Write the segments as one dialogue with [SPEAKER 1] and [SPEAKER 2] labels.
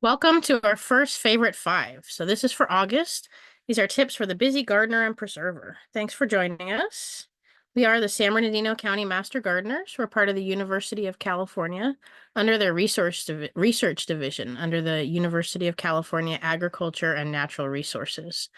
[SPEAKER 1] Welcome to our first favorite five. So this is for August. These are tips for the busy gardener and preserver. Thanks for joining us. We are the San Bernardino County Master Gardeners. We're part of the University of California under their research division under the University of California Agriculture and Natural Resources.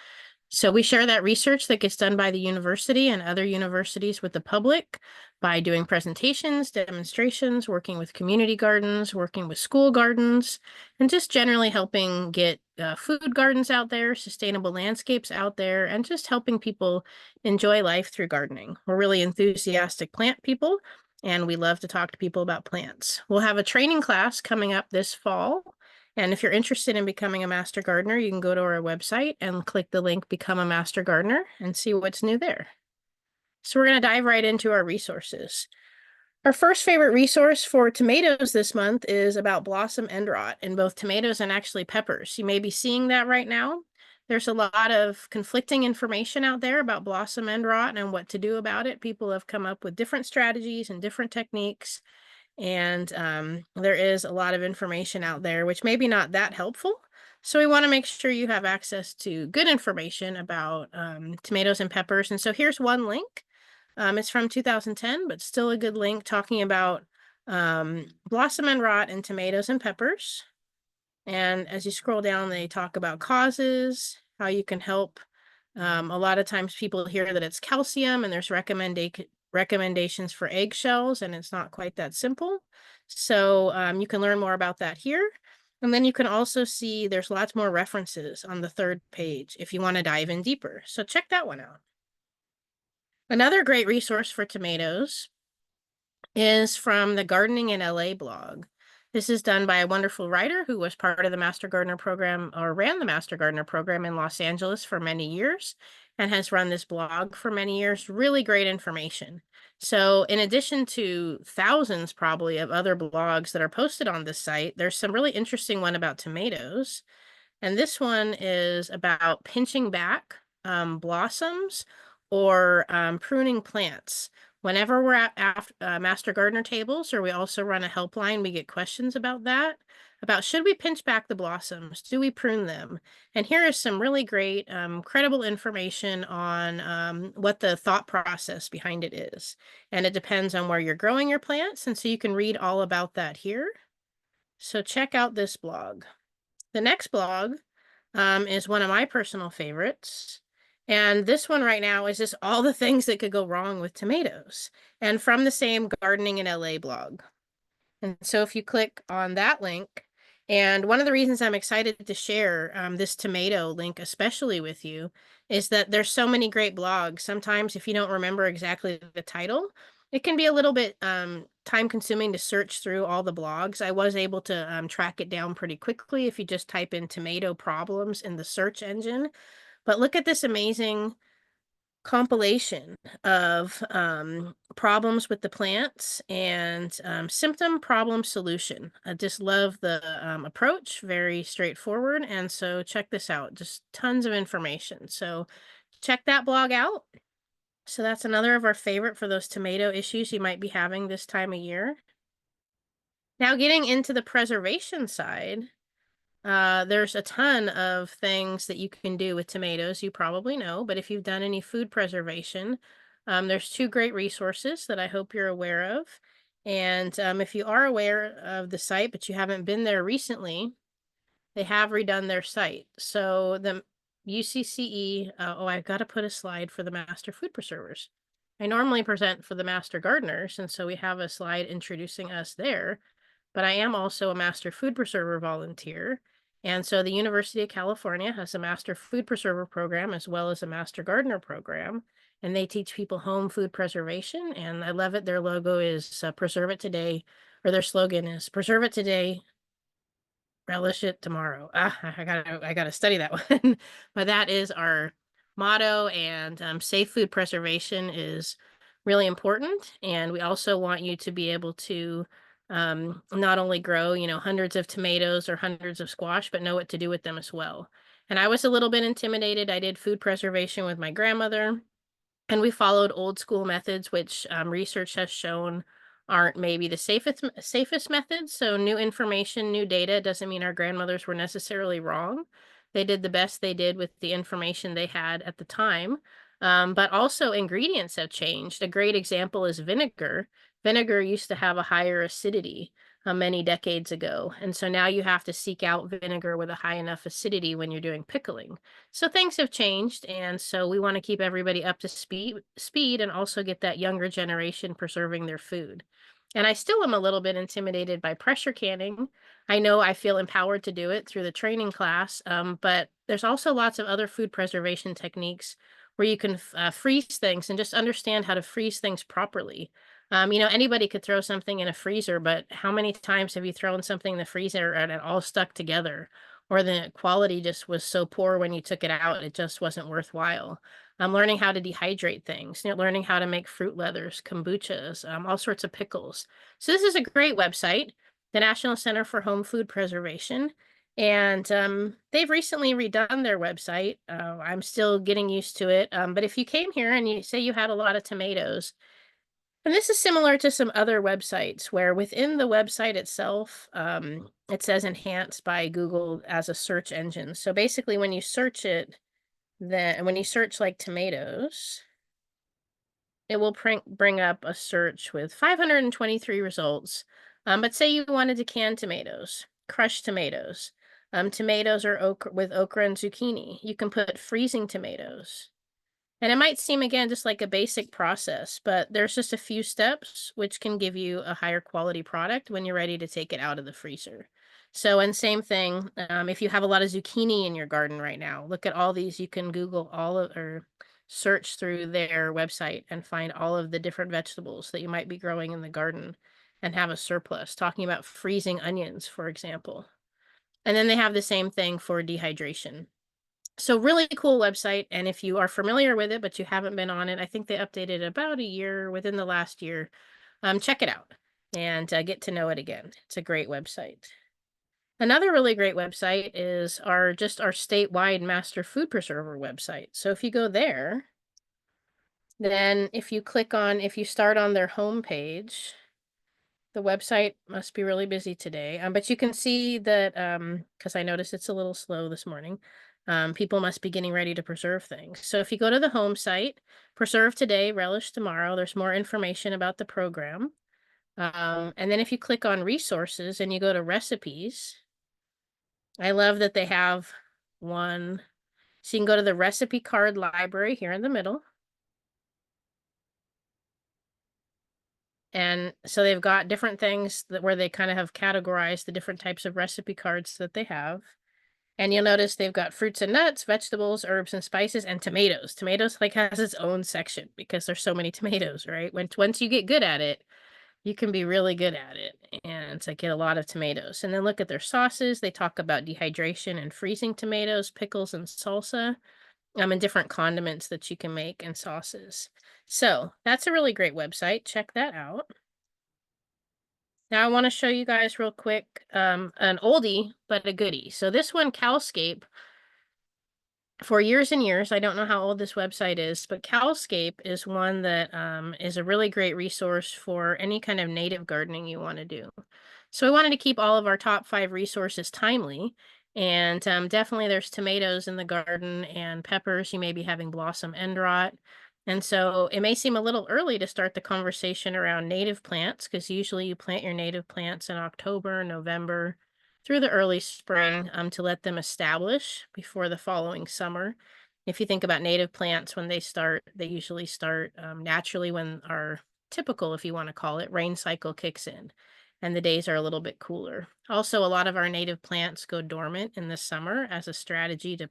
[SPEAKER 1] So we share that research that gets done by the university and other universities with the public by doing presentations, demonstrations, working with community gardens, working with school gardens, and just generally helping get food gardens out there, sustainable landscapes out there, and just helping people enjoy life through gardening. We're really enthusiastic plant people, and we love to talk to people about plants. We'll have a training class coming up this fall. And if you're interested in becoming a master gardener, you can go to our website and click the link Become a Master Gardener and see what's new there. So we're going to dive right into our resources. Our first favorite resource for tomatoes this month is about blossom end rot in both tomatoes and actually peppers. You may be seeing that right now. There's a lot of conflicting information out there about blossom end rot and what to do about it. People have come up with different strategies and different techniques. And there is a lot of information out there, which may be not that helpful. So we want to make sure you have access to good information about tomatoes and peppers. And so here's one link. It's from 2010, but still a good link talking about blossom end rot in tomatoes and peppers. And as you scroll down, they talk about causes, how you can help. A lot of times people hear that it's calcium and there's recommendations for eggshells, and it's not quite that simple. So you can learn more about that here. And then you can also see there's lots more references on the third page if you want to dive in deeper. So check that one out. Another great resource for tomatoes is from the Gardening in LA blog. This is done by a wonderful writer who was part of the Master Gardener program or ran the Master Gardener program in Los Angeles for many years and has run this blog for many years. Really great information. So in addition to thousands probably of other blogs that are posted on this site, there's some really interesting one about tomatoes. And this one is about pinching back blossoms or pruning plants. Whenever we're at Master Gardener tables, or we also run a helpline, we get questions about that, about should we pinch back the blossoms? Do we prune them? And here is some really great, credible information on what the thought process behind it is. And it depends on where you're growing your plants. And so you can read all about that here. So check out this blog. The next blog is one of my personal favorites. And this one right now is just all the things that could go wrong with tomatoes, and from the same Gardening in LA blog. And so if you click on that link, and one of the reasons I'm excited to share this tomato link, especially with you, is that there's so many great blogs. Sometimes if you don't remember exactly the title, it can be a little bit time consuming to search through all the blogs. I was able to track it down pretty quickly if you just type in tomato problems in the search engine. But look at this amazing compilation of problems with the plants and symptom problem solution. I just love the approach, very straightforward. And so check this out, just tons of information. So check that blog out. So that's another of our favorite for those tomato issues you might be having this time of year. Now getting into the preservation side, there's a ton of things that you can do with tomatoes, you probably know, but if you've done any food preservation, there's two great resources that I hope you're aware of. And if you are aware of the site, but you haven't been there recently, they have redone their site. So the UCCE, oh, I've got to put a slide for the master food preservers. I normally present for the master gardeners, and so we have a slide introducing us there, but I am also a master food preserver volunteer. And so the University of California has a master food preserver program as well as a master gardener program, and they teach people home food preservation. And I love it. Their logo is preserve it today, or their slogan is preserve it today, relish it tomorrow. I gotta study that one. But that is our motto, and safe food preservation is really important. And we also want you to be able to not only grow, hundreds of tomatoes or hundreds of squash, but know what to do with them as well. And I was a little bit intimidated. I did food preservation with my grandmother, and we followed old school methods, which research has shown aren't maybe the safest methods. So new information, new data doesn't mean our grandmothers were necessarily wrong. They did the best they did with the information they had at the time. But also ingredients have changed. A great example is vinegar. Vinegar used to have a higher acidity many decades ago. And so now you have to seek out vinegar with a high enough acidity when you're doing pickling. So things have changed, and so we want to keep everybody up to speed and also get that younger generation preserving their food. And I still am a little bit intimidated by pressure canning. I know I feel empowered to do it through the training class, but there's also lots of other food preservation techniques where you can freeze things and just understand how to freeze things properly. Anybody could throw something in a freezer, but how many times have you thrown something in the freezer and it all stuck together? Or the quality just was so poor when you took it out, it just wasn't worthwhile. I'm learning how to dehydrate things, learning how to make fruit leathers, kombuchas, all sorts of pickles. So this is a great website, the National Center for Home Food Preservation. And they've recently redone their website. I'm still getting used to it. But if you came here and you say you had a lot of tomatoes, and this is similar to some other websites where within the website itself, it says enhanced by Google as a search engine. So basically, when you search it, then when you search like tomatoes, it will bring up a search with 523 results. But say you wanted to can tomatoes, crushed tomatoes, tomatoes or okra with okra and zucchini. You can put freezing tomatoes. And it might seem again just like a basic process, but there's just a few steps which can give you a higher quality product when you're ready to take it out of the freezer. So, and same thing, if you have a lot of zucchini in your garden right now, look at all these. You can Google all of or search through their website and find all of the different vegetables that you might be growing in the garden and have a surplus. Talking about freezing onions, for example. And then they have the same thing for dehydration. So really cool website, and if you are familiar with it, but you haven't been on it, I think they updated about a year within the last year. Check it out and get to know it again. It's a great website. Another really great website is our statewide Master Food Preserver website. So if you go there, then if you start on their homepage, the website must be really busy today. But you can see that because I noticed it's a little slow this morning. People must be getting ready to preserve things. So if you go to the home site, preserve today, relish tomorrow, there's more information about the program. And then if you click on resources and you go to recipes, I love that they have one. So you can go to the recipe card library here in the middle. And so they've got different things where they kind of have categorized the different types of recipe cards that they have. And you'll notice they've got fruits and nuts, vegetables, herbs and spices, and tomatoes. Tomatoes like has its own section because there's so many tomatoes, right? Once you get good at it, you can be really good at it. And it's like get a lot of tomatoes. And then look at their sauces. They talk about dehydration and freezing tomatoes, pickles and salsa, and different condiments that you can make and sauces. So that's a really great website. Check that out. Now I want to show you guys real quick an oldie, but a goodie. So this one, Cowscape, for years and years, I don't know how old this website is, but Cowscape is one that is a really great resource for any kind of native gardening you want to do. So we wanted to keep all of our top 5 resources timely. And definitely there's tomatoes in the garden and peppers. You may be having blossom end rot. And so it may seem a little early to start the conversation around native plants because usually you plant your native plants in October, November, through the early spring to let them establish before the following summer. If you think about native plants, when they usually start naturally when our typical, if you want to call it, rain cycle kicks in and the days are a little bit cooler. Also, a lot of our native plants go dormant in the summer as a strategy to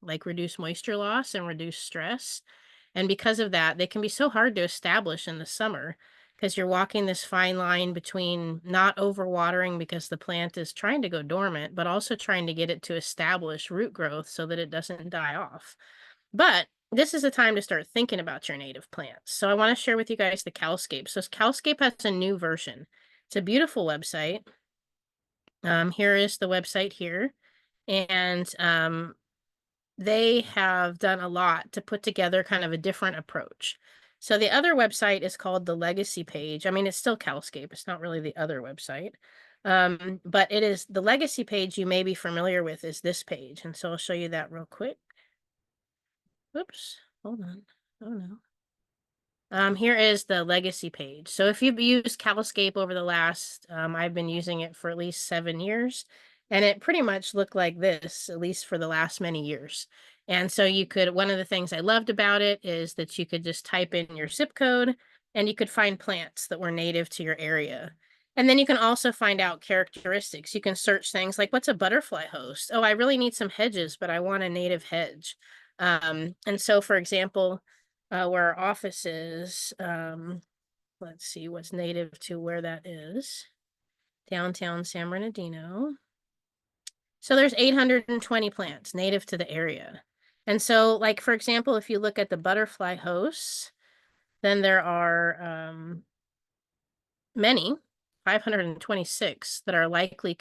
[SPEAKER 1] like reduce moisture loss and reduce stress. And because of that, they can be so hard to establish in the summer because you're walking this fine line between not overwatering because the plant is trying to go dormant, but also trying to get it to establish root growth so that it doesn't die off. But this is a time to start thinking about your native plants. So I want to share with you guys the Cowscape. So Cowscape has a new version. It's a beautiful website. Here is the website here. And they have done a lot to put together kind of a different approach. So the other website is called the Legacy page. I mean, it's still Calscape. It's not really the other website. But it is the Legacy page you may be familiar with is this page. And so I'll show you that real quick. Oops, hold on. Oh no. Here is the Legacy page. So if you've used Calscape over the last, I've been using it for at least 7 years, and it pretty much looked like this, at least for the last many years. And so you could, one of the things I loved about it is that you could just type in your zip code and you could find plants that were native to your area. And then you can also find out characteristics. You can search things like, what's a butterfly host? Oh, I really need some hedges, but I want a native hedge. And so, for example, where our office is, let's see what's native to where that is. Downtown San Bernardino. So there's 820 plants native to the area. And so, like, for example, if you look at the butterfly hosts, then there are many, 526 that are likely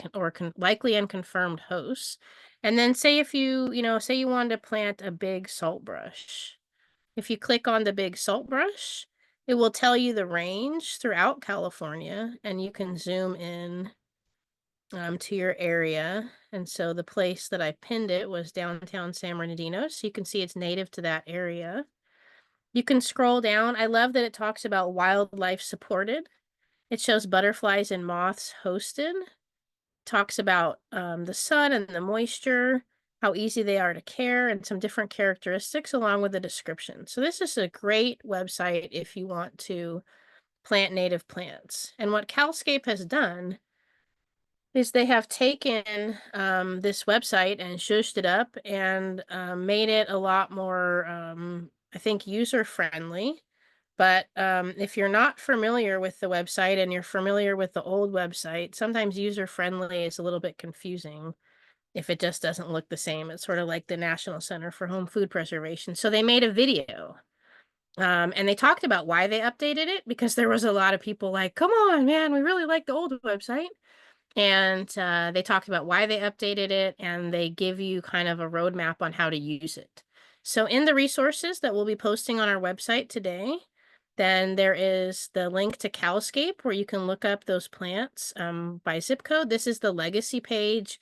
[SPEAKER 1] likely and confirmed hosts. And then say if say you wanted to plant a big saltbush. If you click on the big saltbush, it will tell you the range throughout California, and you can zoom in to your area. And so the place that I pinned it was downtown San Bernardino, so you can see it's native to that area. You can scroll down. I love that it talks about wildlife supported. It shows butterflies and moths hosted, talks about the sun and the moisture, how easy they are to care, and some different characteristics along with the description. So this is a great website if you want to plant native plants. And what Calscape has done is they have taken this website and shushed it up and made it a lot more, I think, user-friendly. But if you're not familiar with the website and you're familiar with the old website, sometimes user-friendly is a little bit confusing if it just doesn't look the same. It's sort of like the National Center for Home Food Preservation. So they made a video and they talked about why they updated it, because there was a lot of people like, come on, man, we really like the old website. And they talked about why they updated it, and they give you kind of a roadmap on how to use it. So in the resources that we'll be posting on our website today, then there is the link to Calscape where you can look up those plants by zip code. This is the Legacy page,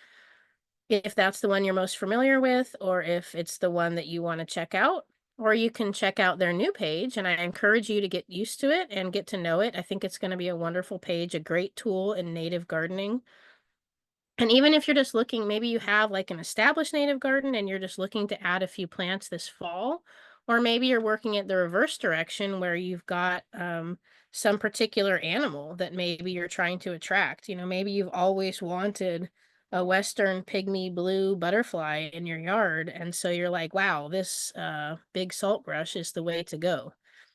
[SPEAKER 1] if that's the one you're most familiar with, or if it's the one that you want to check out. Or you can check out their new page, and I encourage you to get used to it and get to know it. I think it's going to be a wonderful page, a great tool in native gardening. And even if you're just looking, maybe you have like an established native garden and you're just looking to add a few plants this fall, or maybe you're working at the reverse direction where you've got some particular animal that maybe you're trying to attract. Maybe you've always wanted a Western pygmy blue butterfly in your yard. And so you're like, wow, this big saltbush is the way to go.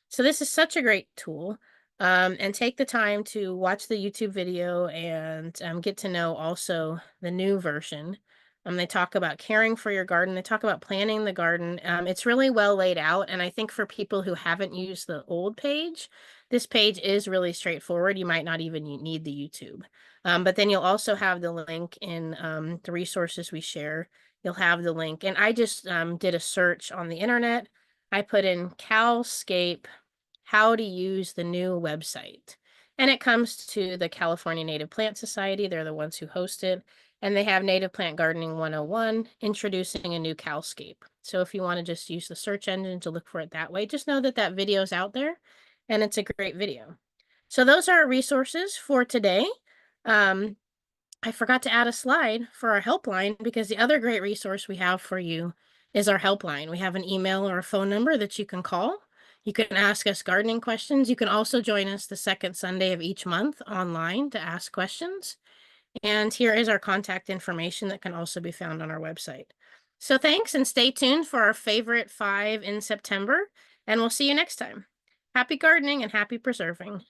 [SPEAKER 1] So this is such a great tool. And take the time to watch the YouTube video and get to know also the new version. They talk about caring for your garden. They talk about planting the garden. It's really well laid out. And I think for people who haven't used the old page, this page is really straightforward. You might not even need the YouTube. But then you'll also have the link in the resources we share. You'll have the link. And I just did a search on the internet. I put in Calscape how to use the new website. And it comes to the California Native Plant Society. They're the ones who host it. And they have Native Plant Gardening 101, introducing a new Calscape. So if you want to just use the search engine to look for it that way, just know that that video is out there and it's a great video. So those are our resources for today. I forgot to add a slide for our helpline, because the other great resource we have for you is our helpline. We have an email or a phone number that you can call. You can ask us gardening questions. You can also join us the second Sunday of each month online to ask questions. And here is our contact information that can also be found on our website. So thanks, and stay tuned for our favorite 5 in September, and we'll see you next time. Happy gardening and happy preserving.